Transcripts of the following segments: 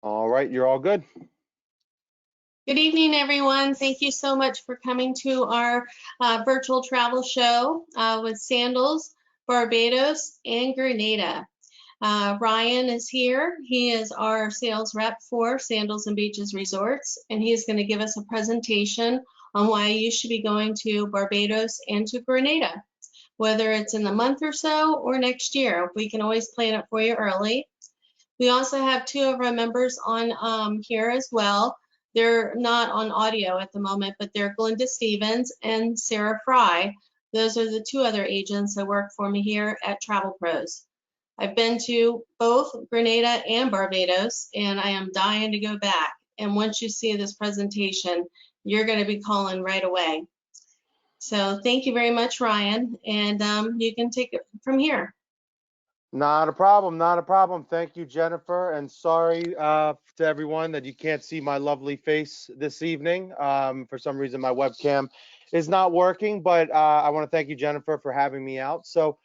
All right, you're all good. Good evening, everyone. Thank you so much for coming to our virtual travel show with Sandals, Barbados, and Grenada. Ryan is here. He is our sales rep for Sandals and Beaches Resorts, and he is going to give us a presentation on why you should be going to Barbados and to Grenada, whether it's in the month or so or next year. We can always plan it for you early. We also have two of our members on here as well. They're not on audio at the moment, but they're Glenda Stevens and Sarah Fry. Those are the two other agents that work for me here at Travel Pros. I've been to both Grenada and Barbados, and I am dying to go back. And once you see this presentation, you're going to be calling right away. So thank you very much, Ryan, and you can take it from here. Not a problem, not a problem. Thank you, Jennifer. And sorry to everyone that you can't see my lovely face this evening. For some reason, my webcam is not working, but I want to thank you, Jennifer, for having me out. So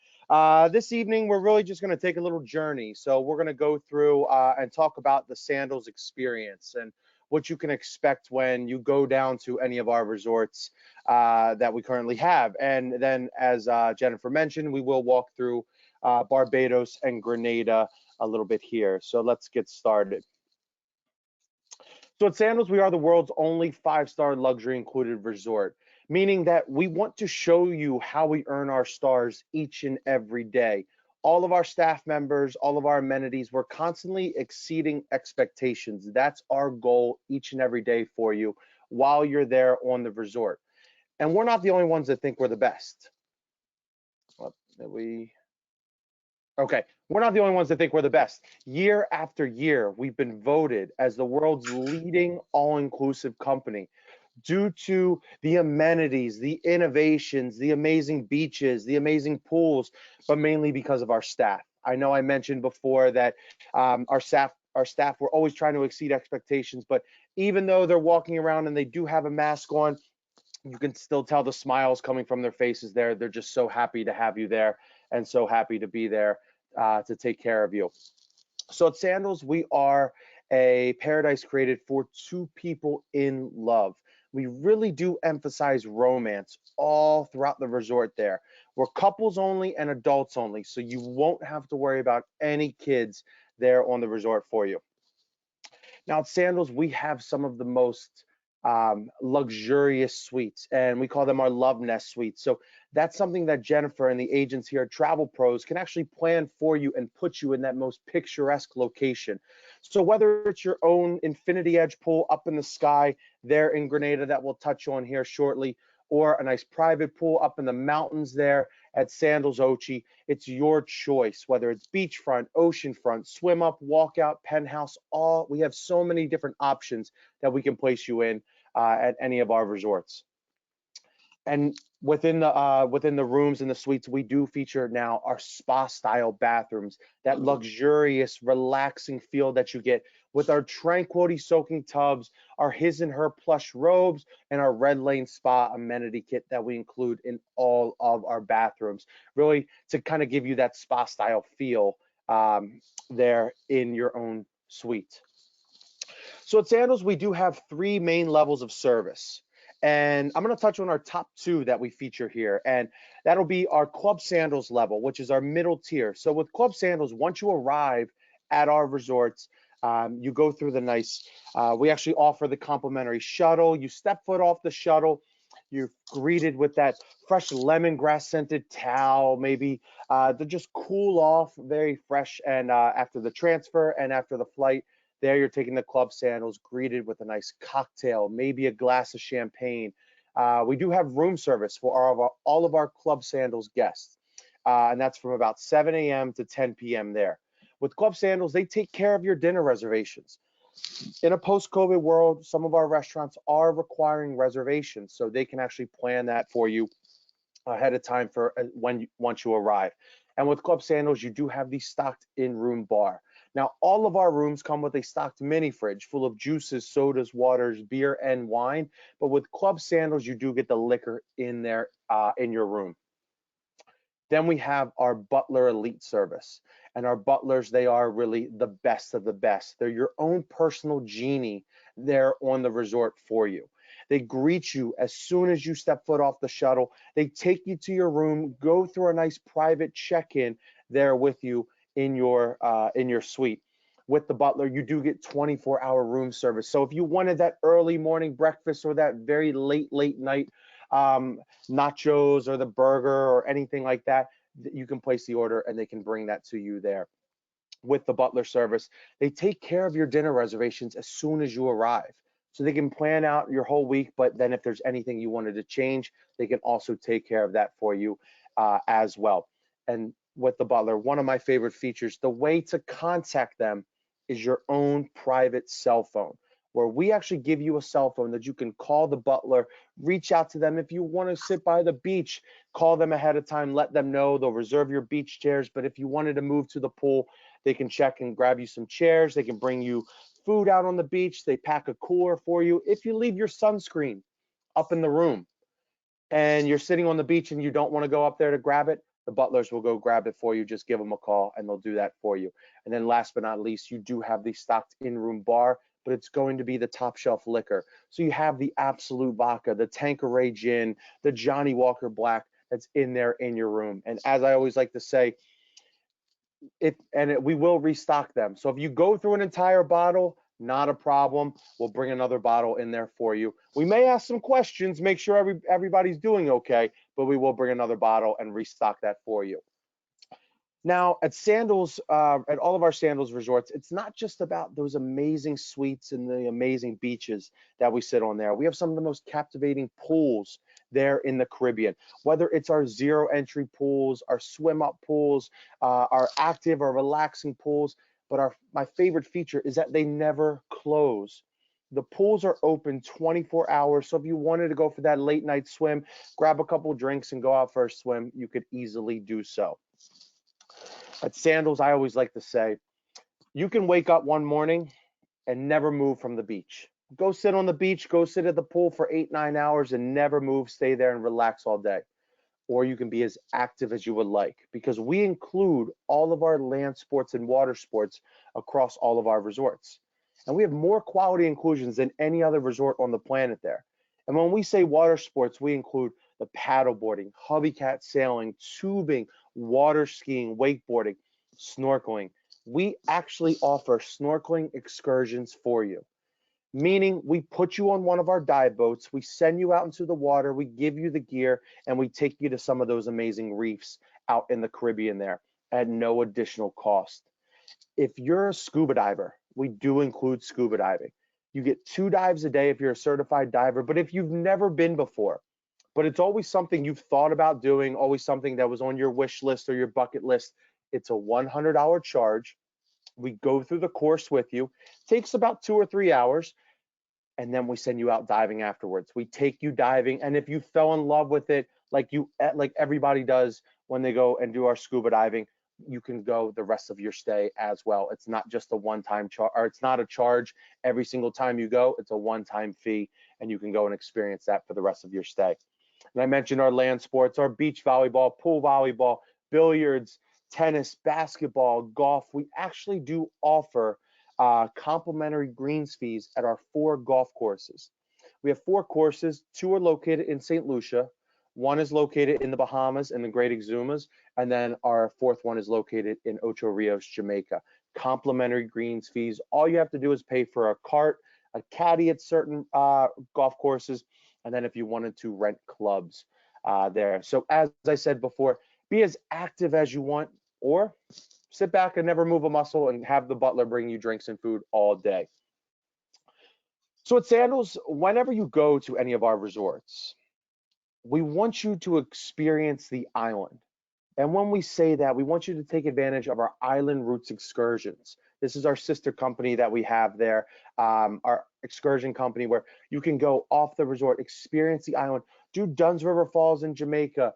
this evening, we're really just going to take a little journey. So we're going to go through and talk about the Sandals experience and what you can expect when you go down to any of our resorts that we currently have. And then, as Jennifer mentioned, we will walk through Barbados and Grenada a little bit here. So let's get started. So at Sandals, we are the world's only 5-star luxury included resort, meaning that we want to show you how we earn our stars each and every day. All of our staff members, all of our amenities, we're constantly exceeding expectations. That's our goal each and every day for you while you're there on the resort. And we're not the only ones that think we're the best. Okay, we're not the only ones that think we're the best. Year after year, we've been voted as the world's leading all-inclusive company due to the amenities, the innovations, the amazing beaches, the amazing pools, but mainly because of our staff. I know I mentioned before that our staff were always trying to exceed expectations, but even though they're walking around and they do have a mask on, you can still tell the smiles coming from their faces there. They're just so happy to have you there and so happy to be there to take care of you. So at Sandals, we are a paradise created for two people in love. We really do emphasize romance all throughout the resort there. We're couples only and adults only, so you won't have to worry about any kids there on the resort for you. Now at Sandals, we have some of the most luxurious suites, and we call them our love nest suites. So that's something that Jennifer and the agents here at Travel Pros can actually plan for you and put you in that most picturesque location. So whether it's your own infinity edge pool up in the sky there in Grenada that we'll touch on here shortly, or a nice private pool up in the mountains there at Sandals Ochi, it's your choice, whether it's beachfront, oceanfront, swim up, walk out, penthouse, we have so many different options that we can place you in at any of our resorts. And within the rooms and the suites, we do feature now our spa style bathrooms, that luxurious, relaxing feel that you get with our tranquility soaking tubs, our his and her plush robes, and our Red Lane Spa amenity kit that we include in all of our bathrooms, really to kind of give you that spa style feel there in your own suite. So at Sandals, we do have 3 main levels of service. And I'm going to touch on our top 2 that we feature here. And that'll be our Club Sandals level, which is our middle tier. So with Club Sandals, once you arrive at our resorts, you go through the nice, we actually offer the complimentary shuttle. You step foot off the shuttle. You're greeted with that fresh lemongrass scented towel, maybe to just cool off, very fresh. And after the transfer and after the flight, there you're taking the Club Sandals, greeted with a nice cocktail, maybe a glass of champagne. We do have room service for all of our Club Sandals guests, and that's from about 7 a.m. to 10 p.m. there. With Club Sandals, they take care of your dinner reservations. In a post-COVID world, some of our restaurants are requiring reservations, so they can actually plan that for you ahead of time for once you arrive. And with Club Sandals, you do have the stocked in-room bar. Now, all of our rooms come with a stocked mini fridge full of juices, sodas, waters, beer, and wine. But with Club Sandals, you do get the liquor in there in your room. Then we have our Butler Elite service. And our butlers, they are really the best of the best. They're your own personal genie there on the resort for you. They greet you as soon as you step foot off the shuttle. They take you to your room, go through a nice private check-in there with you in your suite. With the butler, you do get 24-hour room service. So if you wanted that early morning breakfast or that very late night nachos or the burger or anything like that, you can place the order and they can bring that to you there. With the butler service, they take care of your dinner reservations as soon as you arrive. So they can plan out your whole week, but then if there's anything you wanted to change, they can also take care of that for you as well. And with the butler, one of my favorite features, the way to contact them is your own private cell phone, where we actually give you a cell phone that you can call the butler, reach out to them. If you want to sit by the beach, call them ahead of time, let them know. They'll reserve your beach chairs. But if you wanted to move to the pool, they can check and grab you some chairs. They can bring you food out on the beach. They pack a cooler for you. If you leave your sunscreen up in the room and you're sitting on the beach and you don't want to go up there to grab it, the butlers will go grab it for you. Just give them a call and they'll do that for you. And then last but not least, you do have the stocked in-room bar, but it's going to be the top shelf liquor. So you have the Absolute Vodka, the Tanqueray Gin, the Johnny Walker Black that's in there in your room. And as I always like to say, we will restock them. So if you go through an entire bottle, not a problem. We'll bring another bottle in there for you. We may ask some questions, make sure everybody's doing okay, but we will bring another bottle and restock that for you. Now, at Sandals, at all of our Sandals resorts, it's not just about those amazing suites and the amazing beaches that we sit on there. We have some of the most captivating pools there in the Caribbean, whether it's our zero entry pools, our swim up pools, our active or relaxing pools. But my favorite feature is that they never close. The pools are open 24 hours. So if you wanted to go for that late night swim, grab a couple drinks and go out for a swim, you could easily do so. At Sandals, I always like to say, you can wake up one morning and never move from the beach. Go sit on the beach, go sit at the pool for 8, 9 hours and never move, stay there and relax all day. Or you can be as active as you would like, because we include all of our land sports and water sports across all of our resorts. And we have more quality inclusions than any other resort on the planet there. And when we say water sports, we include the paddleboarding, hubby cat sailing, tubing, water skiing, wakeboarding, snorkeling. We actually offer snorkeling excursions for you, meaning we put you on one of our dive boats, we send you out into the water, we give you the gear, and we take you to some of those amazing reefs out in the Caribbean there at no additional cost. If you're a scuba diver, we do include scuba diving. You get 2 dives a day if you're a certified diver, but if you've never been before, but it's always something you've thought about doing, always something that was on your wish list or your bucket list, it's a $100 charge. We go through the course with you. It takes about 2 or 3 hours, and then we send you out diving afterwards. We take you diving, and if you fell in love with it, like everybody does when they go and do our scuba diving, you can go the rest of your stay as well. It's not just a one-time charge, or it's not a charge every single time you go. It's a one-time fee, and you can go and experience that for the rest of your stay. And I mentioned our land sports, our beach volleyball, pool volleyball, billiards, tennis, basketball, golf. We actually do offer complimentary greens fees at our 4 golf courses. We have 4 courses. 2 are located in St. Lucia. 1 is located in the Bahamas in the Great Exumas, and then our 4th one is located in Ocho Rios, Jamaica. Complimentary greens fees. All you have to do is pay for a cart, a caddy at certain golf courses, and then if you wanted to rent clubs there. So as I said before, be as active as you want, or sit back and never move a muscle and have the butler bring you drinks and food all day. So at Sandals, whenever you go to any of our resorts, we want you to experience the island. And when we say that, we want you to take advantage of our Island Roots excursions. This is our sister company that we have there, our excursion company, where you can go off the resort, experience the island, do Dunn's River Falls in Jamaica.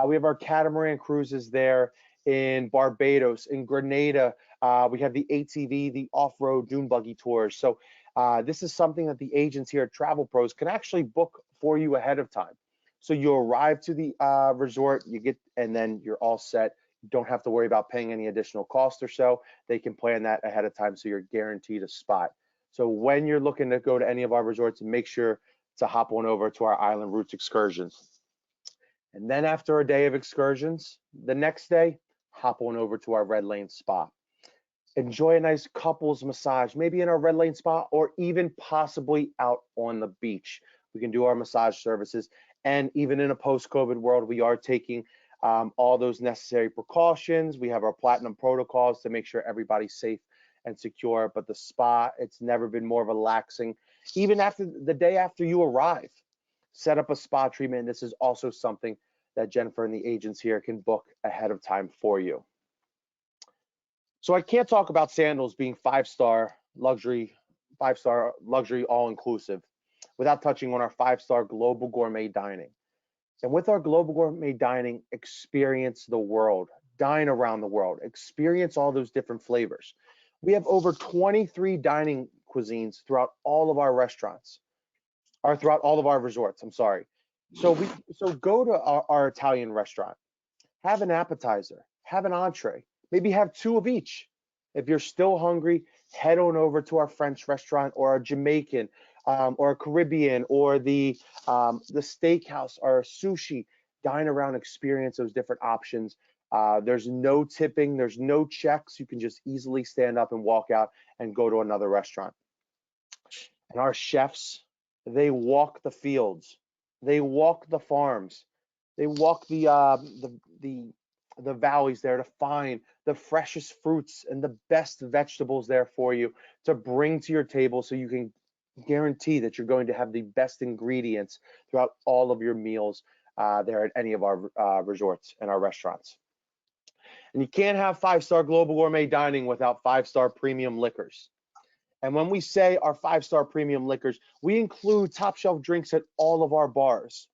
We have our catamaran cruises there in Barbados, in Grenada. We have the ATV, the off-road dune buggy tours. So this is something that the agents here at Travel Pros can actually book for you ahead of time. So you arrive to the resort, and then you're all set. Don't have to worry about paying any additional cost or so. They can plan that ahead of time so you're guaranteed a spot. So when you're looking to go to any of our resorts, make sure to hop on over to our Island Roots excursions. And then after a day of excursions, the next day, hop on over to our Red Lane Spa. Enjoy a nice couples massage, maybe in our Red Lane Spa or even possibly out on the beach. We can do our massage services. And even in a post-COVID world, we are taking all those necessary precautions. We have our platinum protocols to make sure everybody's safe and secure. But the spa, it's never been more relaxing. Even after the day after you arrive, set up a spa treatment. This is also something that Jennifer and the agents here can book ahead of time for you. So I can't talk about Sandals being five-star luxury all-inclusive without touching on our five-star global gourmet dining. And with our global gourmet dining, experience the world, dine around the world, experience all those different flavors. We have over 23 dining cuisines throughout all of our restaurants, or throughout all of our resorts, I'm sorry. So go to our Italian restaurant, have an appetizer, have an entree, maybe have two of each. If you're still hungry, head on over to our French restaurant or our Jamaican or a Caribbean or the steakhouse or sushi. Dine around, experience those different options. There's no tipping, there's no checks. You can just easily stand up and walk out and go to another restaurant. And our chefs, they walk the fields, they walk the farms, they walk the valleys there to find the freshest fruits and the best vegetables there for you to bring to your table so you can guarantee that you're going to have the best ingredients throughout all of your meals there at any of our resorts and our restaurants. And you can't have five-star global gourmet dining without five-star premium liquors. And when we say our five-star premium liquors, we include top shelf drinks at all of our bars.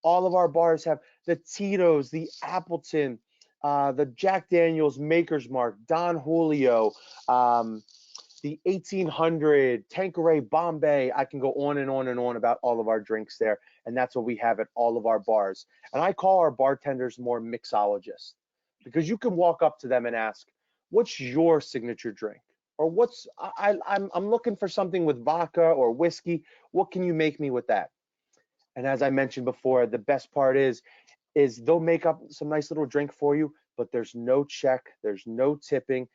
All of our bars have the Tito's, the Appleton, the Jack Daniel's, Maker's Mark, Don Julio, the 1800, Tanqueray, Bombay. I can go on and on and on about all of our drinks there. And that's what we have at all of our bars. And I call our bartenders more mixologists because you can walk up to them and ask, what's your signature drink? Or I'm looking for something with vodka or whiskey. What can you make me with that? And as I mentioned before, the best part is they'll make up some nice little drink for you, but there's no check, there's no tipping,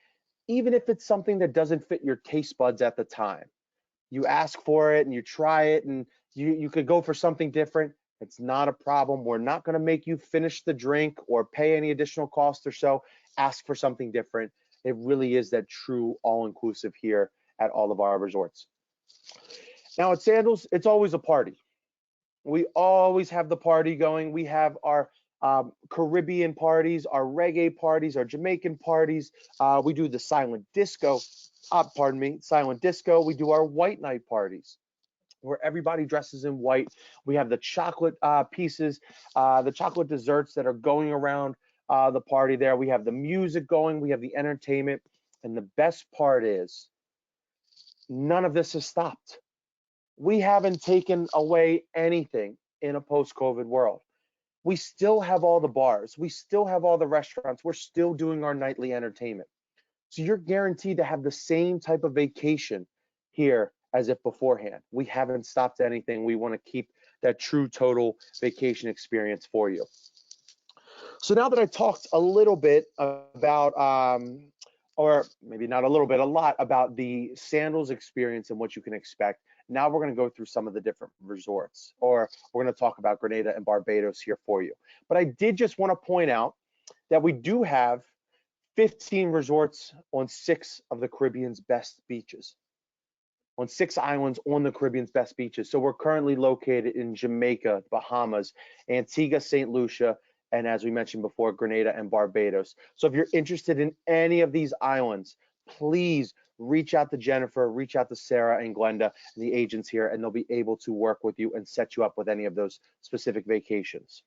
even if it's something that doesn't fit your taste buds at the time. You ask for it and you try it and you could go for something different. It's not a problem. We're not going to make you finish the drink or pay any additional cost or so. Ask for something different. It really is that true all-inclusive here at all of our resorts. Now at Sandals, it's always a party. We always have the party going. We have our Caribbean parties, our reggae parties, our Jamaican parties. We do the silent disco, silent disco. We do our white night parties where everybody dresses in white. We have the chocolate pieces, the chocolate desserts that are going around the party there. We have the music going. We have the entertainment. And the best part is none of this has stopped. We haven't taken away anything in a post-COVID world. We still have all the bars. We still have all the restaurants. We're still doing our nightly entertainment. So you're guaranteed to have the same type of vacation here as if beforehand. We haven't stopped anything. We want to keep that true total vacation experience for you. So now that I talked a little bit about, or maybe not a little bit, a lot about the Sandals experience and what you can expect, now we're going to go through some of the different resorts, or we're going to talk about Grenada and Barbados here for you. But I did just want to point out that we do have 15 resorts on 6 of the Caribbean's best beaches, on 6 islands on the Caribbean's best beaches. So we're currently located in Jamaica, Bahamas, Antigua, St. Lucia, and as we mentioned before, Grenada and Barbados. So if you're interested in any of these islands, please reach out to Jennifer, reach out to Sarah and Glenda, and the agents here, and they'll be able to work with you and set you up with any of those specific vacations.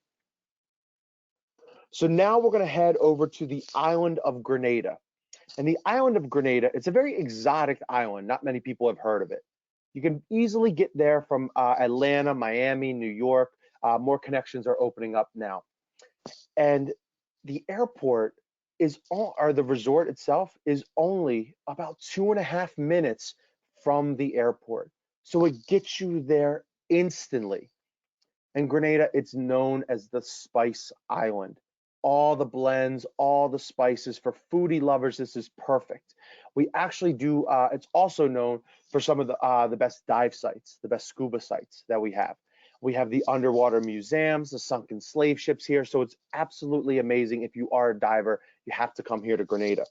So now we're going to head over to the island of Grenada. And the island of Grenada, it's a very exotic island. Not many people have heard of it. You can easily get there from Atlanta, Miami, New York. More connections are opening up now. And the airport the resort itself is only about 2.5 minutes from the airport. So it gets you there instantly. And Grenada, it's known as the Spice Island. All the blends, all the spices. For foodie lovers, this is perfect. We actually do, it's also known for some of the best dive sites, the best scuba sites that we have. We have the underwater museums, the sunken slave ships here. So it's absolutely amazing. If you are a diver, you have to come here to Grenada.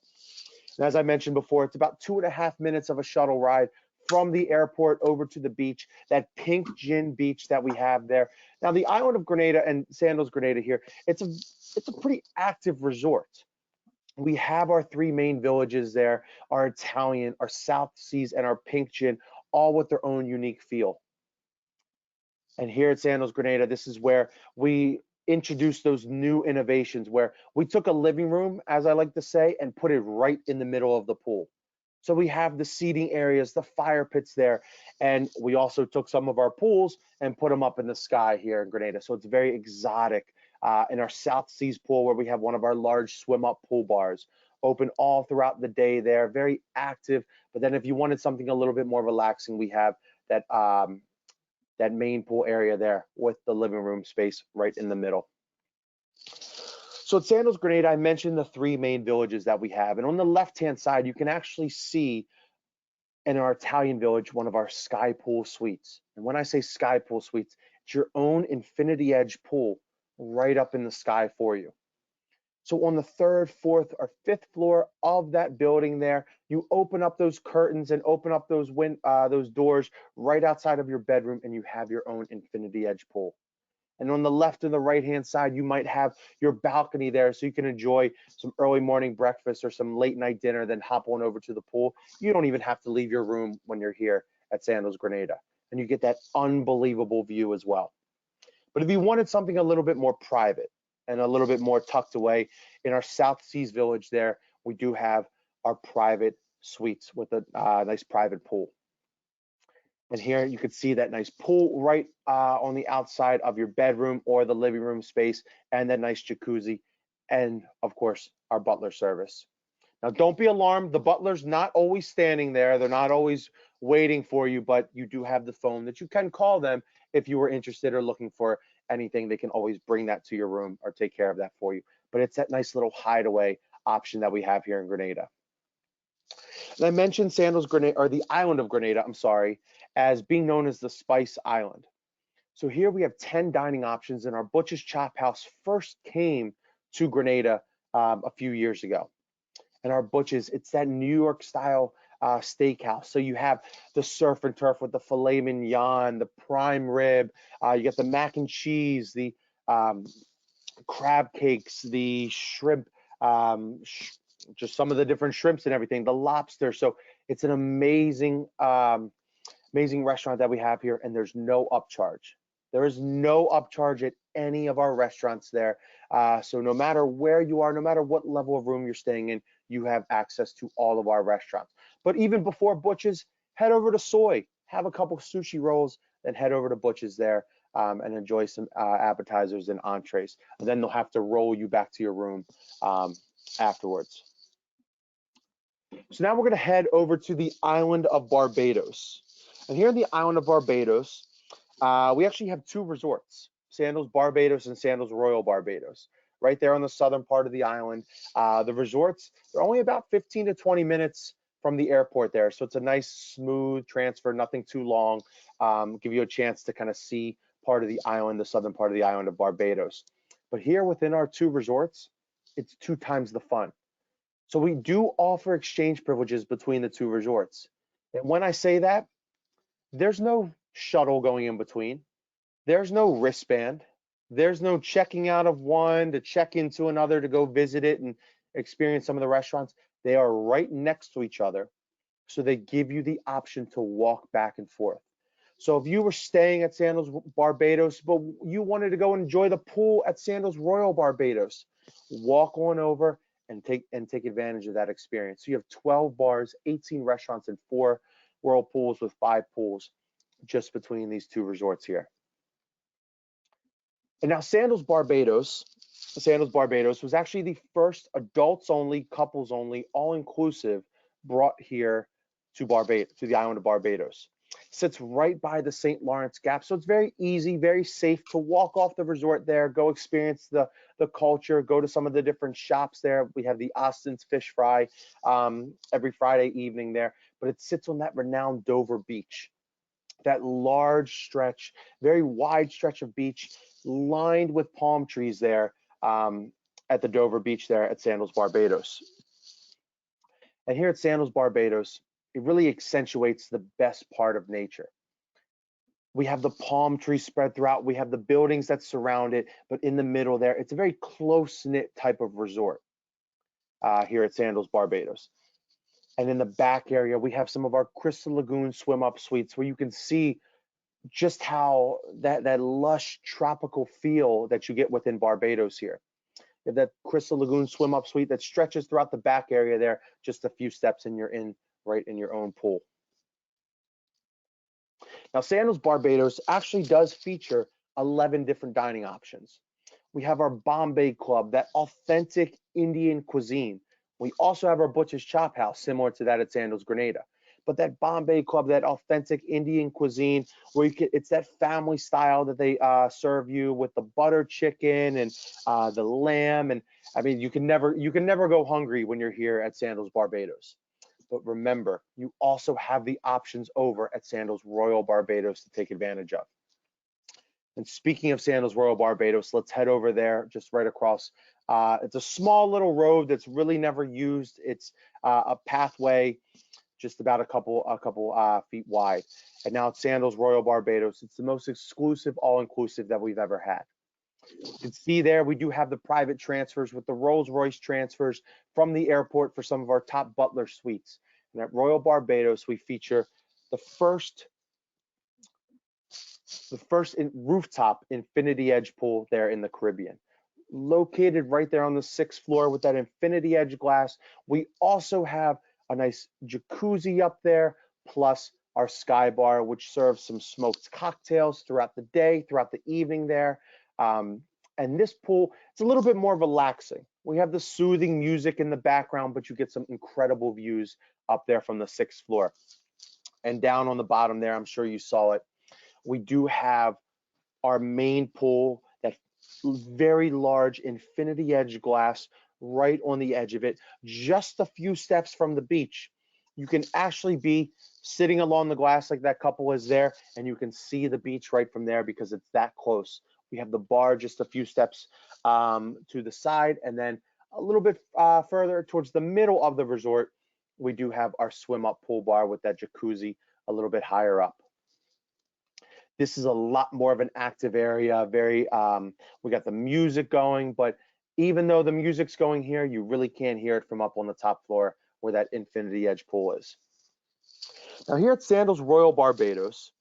And as I mentioned before, it's about 2.5 minutes of a shuttle ride from the airport over to the beach, that pink gin beach that we have there. Now, the island of Grenada and Sandals Grenada here, it's a pretty active resort. We have our three main villages there, our Italian, our South Seas, and our pink gin, all with their own unique feel. And here at Sandals Grenada, this is where we introduced those new innovations where we took a living room, as I like to say, and put it right in the middle of the pool. So we have the seating areas, the fire pits there, and we also took some of our pools and put them up in the sky here in Grenada. So it's very exotic. In our South Seas pool, where we have one of our large swim up pool bars, open all throughout the day there, very active. But then if you wanted something a little bit more relaxing, we have that main pool area there with the living room space right in the middle. So at Sandals Grenada, I mentioned the three main villages that we have. And on the left-hand side, you can actually see in our Italian village, one of our sky pool suites. And when I say sky pool suites, it's your own infinity edge pool right up in the sky for you. So on the third, fourth, or fifth floor of that building there, you open up those curtains and open up those doors right outside of your bedroom, and you have your own infinity edge pool. And on the left and the right-hand side, you might have your balcony there so you can enjoy some early morning breakfast or some late night dinner, then hop on over to the pool. You don't even have to leave your room when you're here at Sandals Grenada. And you get that unbelievable view as well. But if you wanted something a little bit more private and a little bit more tucked away, in our South Seas village there, we do have our private suites with a nice private pool. And here you can see that nice pool right on the outside of your bedroom or the living room space, and that nice jacuzzi, and of course, our butler service. Now, don't be alarmed. The butler's not always standing there. They're not always waiting for you, but you do have the phone that you can call them if you were interested or looking for anything. They can always bring that to your room or take care of that for you. But it's that nice little hideaway option that we have here in Grenada. And I mentioned Sandals Grenada, or the island of Grenada, I'm sorry, as being known as the Spice Island. So here we have 10 dining options, and our Butch's Chop House first came to Grenada a few years ago. And our Butch's, it's that New York style steakhouse. So you have the surf and turf with the filet mignon, the prime rib, you get the mac and cheese, the crab cakes, the shrimp, just some of the different shrimps and everything, the lobster. So it's an amazing restaurant that we have here, and there's no upcharge. There is no upcharge at any of our restaurants there. So no matter where you are, no matter what level of room you're staying in, you have access to all of our restaurants. But even before Butch's, head over to Soy, have a couple sushi rolls, then head over to Butch's there and enjoy some appetizers and entrees. And then they'll have to roll you back to your room afterwards. So now we're going to head over to the island of Barbados. And here in the island of Barbados, we actually have two resorts, Sandals Barbados and Sandals Royal Barbados, right there on the southern part of the island. The resorts, they're only about 15 to 20 minutes from the airport there. So it's a nice, smooth transfer, nothing too long, give you a chance to kind of see part of the island, the southern part of the island of Barbados. But here within our two resorts, it's 2 times the fun. So we do offer exchange privileges between the two resorts. And when I say that, there's no shuttle going in between. There's no wristband. There's no checking out of one to check into another to go visit it and experience some of the restaurants. They are right next to each other. So they give you the option to walk back and forth. So if you were staying at Sandals Barbados, but you wanted to go enjoy the pool at Sandals Royal Barbados, walk on over and take advantage of that experience. So you have 12 bars, 18 restaurants, and 4 whirlpools with 5 pools just between these two resorts here. And now Sandals Barbados, Sandals Barbados was actually the first adults only, couples only, all inclusive brought here to Barbados, to the island of Barbados. Sits right by the St. Lawrence Gap, so it's very easy, very safe to walk off the resort there, go experience the culture, go to some of the different shops there. We have the Austin's Fish Fry every Friday evening there, but it sits on that renowned Dover beach, that large stretch, very wide stretch of beach lined with palm trees there at the Dover beach there at Sandals Barbados. And here at Sandals Barbados, it really accentuates the best part of nature. We have the palm trees spread throughout. We have the buildings that surround it, but in the middle there, it's a very close-knit type of resort here at Sandals Barbados. And in the back area, we have some of our Crystal Lagoon swim-up suites where you can see just how that lush tropical feel that you get within Barbados here. You have that Crystal Lagoon swim-up suite that stretches throughout the back area there, just a few steps and you're right in your own pool. Now, Sandals Barbados actually does feature 11 different dining options. We have our Bombay Club, that authentic Indian cuisine. We also have our Butcher's Chop House, similar to that at Sandals Grenada. But that Bombay Club, that authentic Indian cuisine, where it's that family style that they serve you with the butter chicken and the lamb, and I mean, you can never go hungry when you're here at Sandals Barbados. But remember, you also have the options over at Sandals Royal Barbados to take advantage of. And speaking of Sandals Royal Barbados, let's head over there, just right across. It's a small little road that's really never used. It's a pathway just about a couple feet wide. And now at Sandals Royal Barbados, it's the most exclusive all-inclusive that we've ever had. You can see there we do have the private transfers with the Rolls-Royce transfers from the airport for some of our top butler suites. And at Royal Barbados, we feature the first rooftop infinity edge pool there in the Caribbean, located right there on the 6th floor with that infinity edge glass. We also have a nice jacuzzi up there, plus our sky bar, which serves some smoked cocktails throughout the day, throughout the evening there. And this pool, it's a little bit more relaxing. We have the soothing music in the background, but you get some incredible views up there from the 6th floor. And down on the bottom there, I'm sure you saw it, we do have our main pool, that very large infinity edge glass right on the edge of it, just a few steps from the beach. You can actually be sitting along the glass like that couple is there, and you can see the beach right from there because it's that close. We have the bar just a few steps to the side, and then a little bit further towards the middle of the resort, we do have our swim up pool bar with that jacuzzi a little bit higher up. This is a lot more of an active area, we got the music going, but even though the music's going here, you really can't hear it from up on the top floor where that infinity edge pool is. Now here at Sandals Royal Barbados,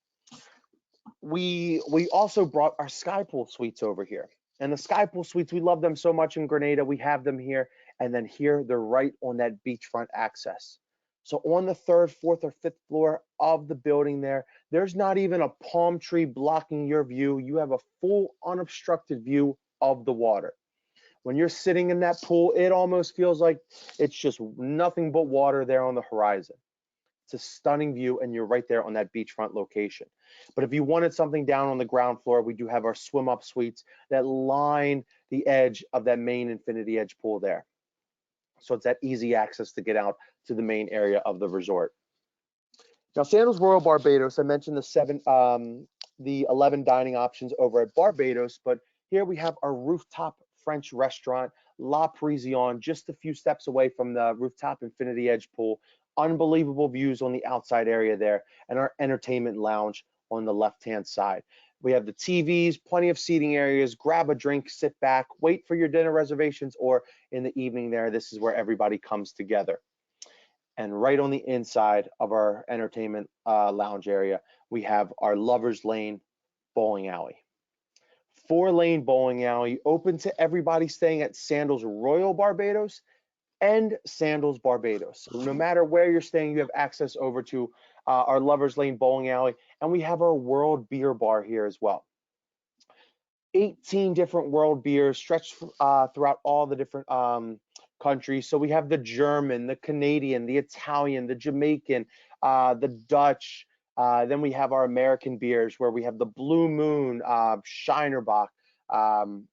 we also brought our sky pool suites over here. And the sky pool suites, we love them so much in Grenada, we have them here, and then here they're right on that beachfront access. So on the 3rd, 4th, or 5th floor of the building there's not even a palm tree blocking your view. You have a full unobstructed view of the water. When you're sitting in that pool, it almost feels like it's just nothing but water there on the horizon. It's a stunning view, and you're right there on that beachfront location. But if you wanted something down on the ground floor, we do have our swim up suites that line the edge of that main infinity edge pool there. So it's that easy access to get out to the main area of the resort. Now, Sandals Royal Barbados, I mentioned the 11 dining options over at Barbados, but here we have our rooftop French restaurant, La Parisienne, just a few steps away from the rooftop infinity edge pool. Unbelievable views on the outside area there, and our entertainment lounge on the left-hand side. We have the TVs, plenty of seating areas, grab a drink, sit back, wait for your dinner reservations, or in the evening there, this is where everybody comes together. And right on the inside of our entertainment lounge area, we have our Lover's Lane bowling alley. 4-lane bowling alley, open to everybody staying at Sandals Royal Barbados and Sandals Barbados. So no matter where you're staying, you have access over to our Lover's Lane bowling alley, and we have our World Beer Bar here as well. 18 different world beers stretched throughout all the different countries. So we have the German, the Canadian, the Italian, the Jamaican, the Dutch. Then we have our American beers where we have the Blue Moon, Shinerbach, and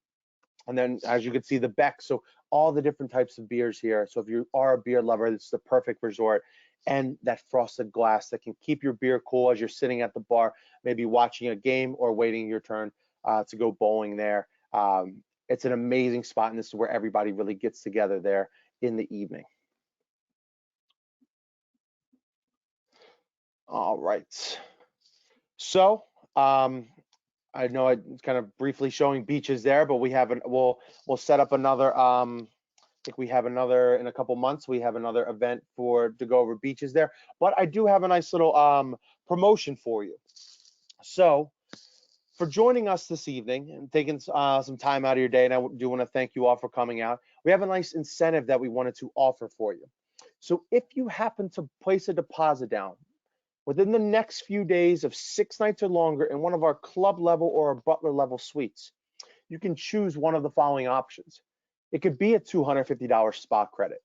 then as you can see, the Beck. So all the different types of beers here. So if you are a beer lover, this is the perfect resort. And that frosted glass that can keep your beer cool as you're sitting at the bar, maybe watching a game or waiting your turn to go bowling there. It's an amazing spot, and this is where everybody really gets together there in the evening. All right. So I know it's kind of briefly showing beaches there, but we'll set up another. I think we have another in a couple months. We have another event to go over beaches there. But I do have a nice little promotion for you. So for joining us this evening and taking some time out of your day, and I do want to thank you all for coming out. We have a nice incentive that we wanted to offer for you. So if you happen to place a deposit down within the next few days of 6 nights or longer in one of our club level or butler level suites, you can choose one of the following options. It could be a $250 spa credit.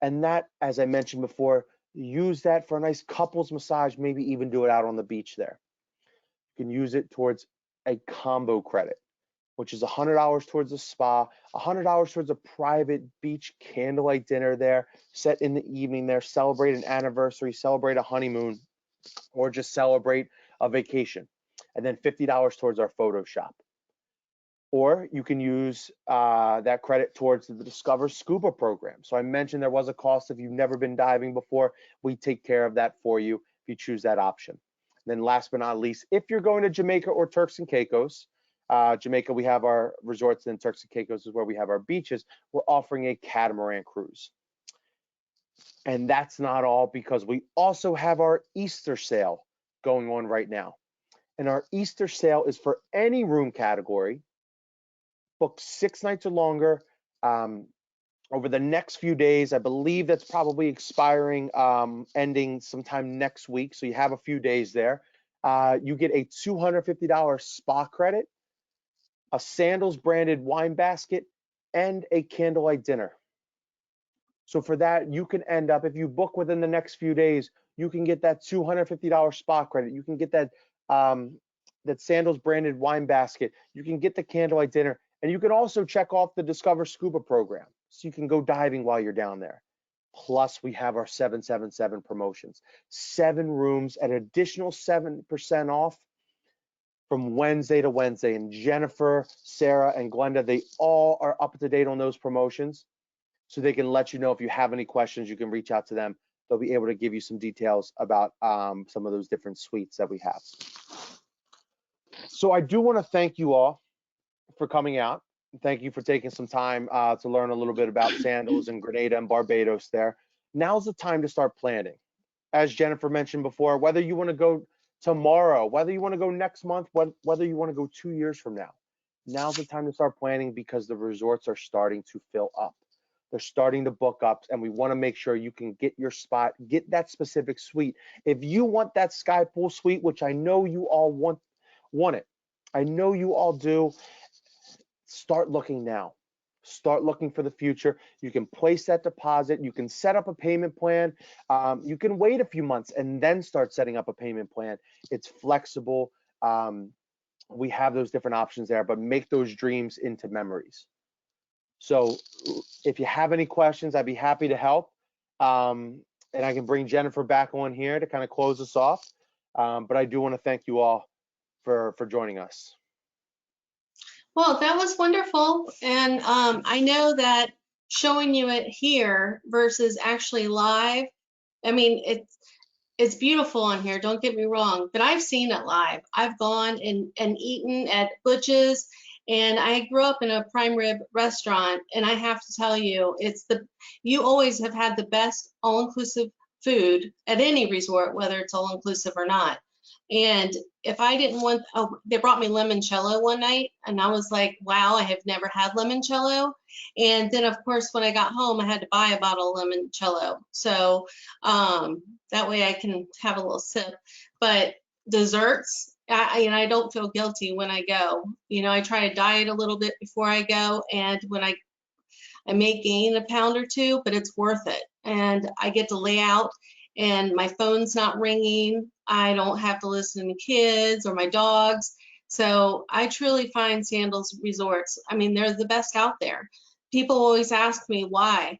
And that, as I mentioned before, use that for a nice couples massage, maybe even do it out on the beach there. You can use it towards a combo credit, which is $100 towards a spa, $100 towards a private beach candlelight dinner there, set in the evening there, celebrate an anniversary, celebrate a honeymoon, or just celebrate a vacation. And then $50 towards our photo shop. Or you can use that credit towards the Discover Scuba program. So I mentioned there was a cost if you've never been diving before. We take care of that for you if you choose that option. And then last but not least, if you're going to Jamaica or Turks and Caicos, Jamaica, we have our resorts, and Turks and Caicos is where we have our beaches. We're offering a catamaran cruise. And that's not all, because we also have our Easter sale going on right now. And our Easter sale is for any room category. Book 6 nights or longer over the next few days. I believe that's probably expiring, ending sometime next week. So you have a few days there. You get a $250 spa credit, a Sandals branded wine basket, and a candlelight dinner. So for that, you can end up, if you book within the next few days, you can get that $250 spa credit. You can get that that Sandals branded wine basket. You can get the candlelight dinner. And you can also check off the Discover Scuba program, so you can go diving while you're down there. Plus, we have our 777 promotions. 7 rooms at additional 7% off from Wednesday to Wednesday. And Jennifer, Sarah, and Glenda, they all are up to date on those promotions. So they can let you know if you have any questions, you can reach out to them. They'll be able to give you some details about some of those different suites that we have. So I do want to thank you all for coming out. Thank you for taking some time to learn a little bit about Sandals and Grenada and Barbados there. Now's the time to start planning. As Jennifer mentioned before, whether you want to go tomorrow, whether you want to go next month, whether you want to go 2 years from now, now's the time to start planning, because the resorts are starting to fill up. They're starting to book up, and we want to make sure you can get your spot, get that specific suite. If you want that sky pool suite, which I know you all want it, I know you all do, start looking now. Start looking for the future. You can place that deposit. You can set up a payment plan. You can wait a few months and then start setting up a payment plan. It's flexible. We have those different options there, but make those dreams into memories. So if you have any questions, I'd be happy to help. And I can bring Jennifer back on here to kind of close us off. But I do want to thank you all for joining us. Well, that was wonderful. And I know that showing you it here versus actually live, I mean, it's beautiful on here, don't get me wrong, but I've seen it live. I've gone and eaten at Butch's, and I grew up in a prime rib restaurant, and I have to tell you, you always have had the best all-inclusive food at any resort, whether it's all-inclusive or not. And if I didn't want, they brought me limoncello one night, and I was like, wow, I have never had limoncello. And then, of course, when I got home, I had to buy a bottle of limoncello. So that way I can have a little sip. But desserts, I don't feel guilty when I go. I try to diet a little bit before I go, and when I may gain a pound or two, but it's worth it. And I get to lay out and my phone's not ringing. I don't have to listen to kids or my dogs. So I truly find Sandals Resorts, I mean, they're the best out there. People always ask me why.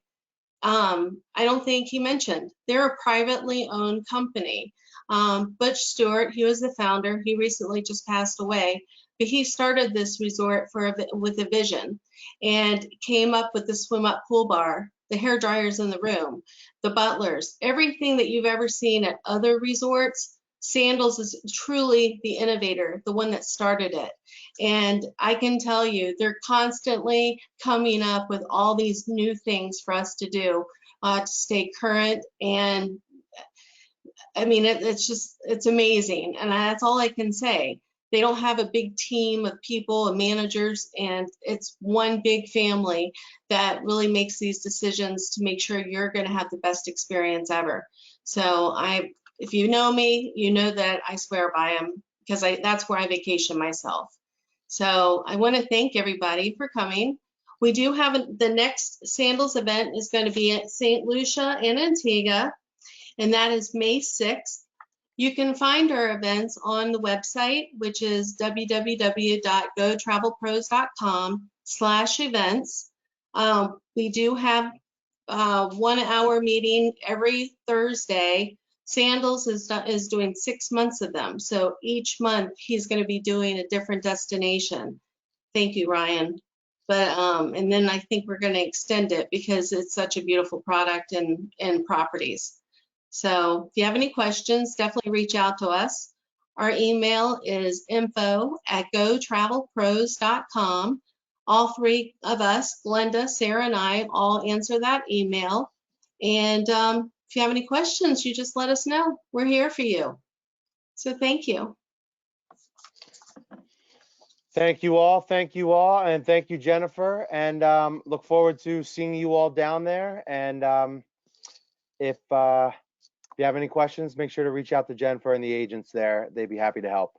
I don't think he mentioned they're a privately owned company. Butch Stewart, he was the founder. He recently just passed away, but he started this resort with a vision and came up with the swim up pool bar, the hair dryers in the room, the butlers, everything that you've ever seen at other resorts. Sandals is truly the innovator, the one that started it. And I can tell you, they're constantly coming up with all these new things for us to do to stay current. And I mean, it's amazing. And that's all I can say. They don't have a big team of people and managers, and it's one big family that really makes these decisions to make sure you're going to have the best experience ever. So if you know me, you know that I swear by them because that's where I vacation myself. So I want to thank everybody for coming. We do have the next Sandals event is going to be at St. Lucia and Antigua, and that is May 6th. You can find our events on the website, which is www.gotravelpros.com/events. We do have 1 hour meeting every Thursday. Sandals is doing 6 months of them. So each month he's going to be doing a different destination. Thank you, Ryan. But and then I think we're going to extend it because it's such a beautiful product and properties. So if you have any questions, definitely reach out to us. Our email is info@gotravelpros.com. All three of us, Glenda, Sarah, and I, all answer that email. And if you have any questions, you just let us know. We're here for you. So thank you. Thank you all, and thank you, Jennifer, and look forward to seeing you all down there. And if you have any questions, make sure to reach out to Jennifer and the agents there. They'd be happy to help.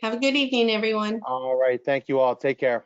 Have a good evening, everyone. All right, thank you all. Take care.